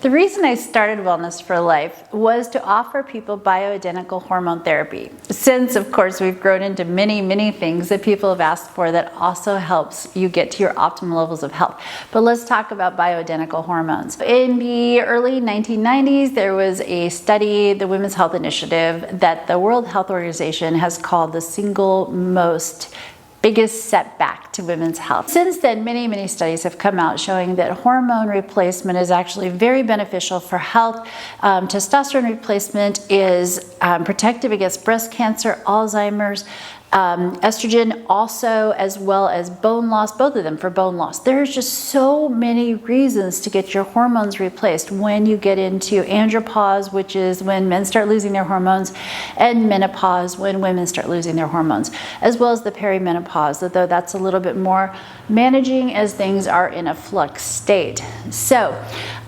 The reason I started Wellness for Life was to offer people bioidentical hormone therapy. Since, of course, we've grown into many things that people have asked for that also helps you get to your optimal levels of health. But let's talk about bioidentical hormones. In the early 1990s, there was a study, the Women's Health Initiative, that the World Health Organization has called the single most biggest setback to women's health. Since then, many studies have come out showing that hormone replacement is actually very beneficial for health. Testosterone replacement is protective against breast cancer, Alzheimer's, estrogen also, as well as bone loss, both of them for bone loss. There's just so many reasons to get your hormones replaced when you get into andropause, which is when men start losing their hormones, and menopause, when women start losing their hormones, as well as the perimenopause, though that's a little bit more managing as things are in a flux state. So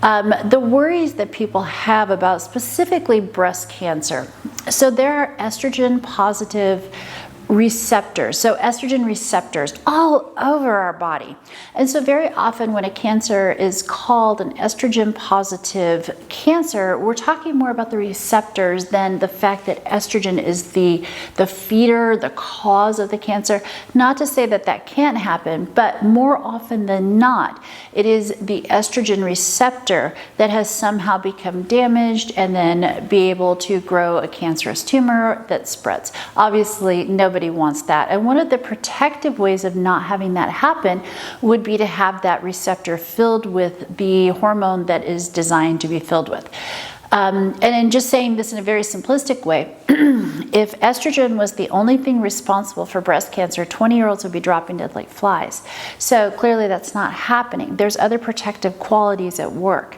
the worries that people have about specifically breast cancer. So there are estrogen positive receptors, so estrogen receptors all over our body. And so very often when a cancer is called an estrogen positive cancer, we're talking more about the receptors than the fact that estrogen is the feeder, the cause of the cancer. Not to say that that can't happen, but more often than not, it is the estrogen receptor that has somehow become damaged and then be able to grow a cancerous tumor that spreads. Obviously, nobody wants that. And one of the protective ways of not having that happen would be to have that receptor filled with the hormone that is designed to be filled with. And in just saying this in a very simplistic way, if estrogen was the only thing responsible for breast cancer, 20-year-olds would be dropping dead like flies. So clearly that's not happening. There's other protective qualities at work.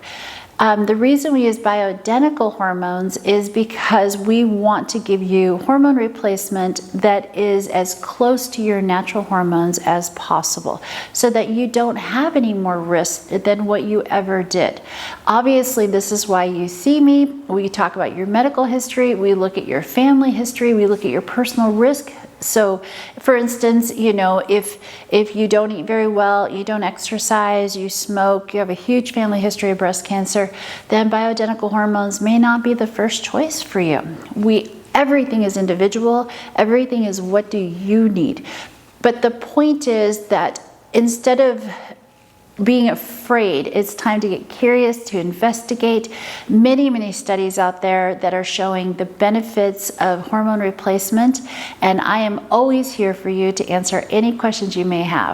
The reason we use bioidentical hormones is because we want to give you hormone replacement that is as close to your natural hormones as possible so that you don't have any more risk than what you ever did. Obviously, this is why you see me. We talk about your medical history. We look at your family history. We look at your personal risk. So, for instance, if you don't eat very well, you don't exercise, you smoke, you have a huge family history of breast cancer, then bioidentical hormones may not be the first choice for you. Everything is individual. Everything is what do you need. But the point is that instead of being afraid, it's time to get curious, to investigate. Many studies out there that are showing the benefits of hormone replacement, and I am always here for you to answer any questions you may have.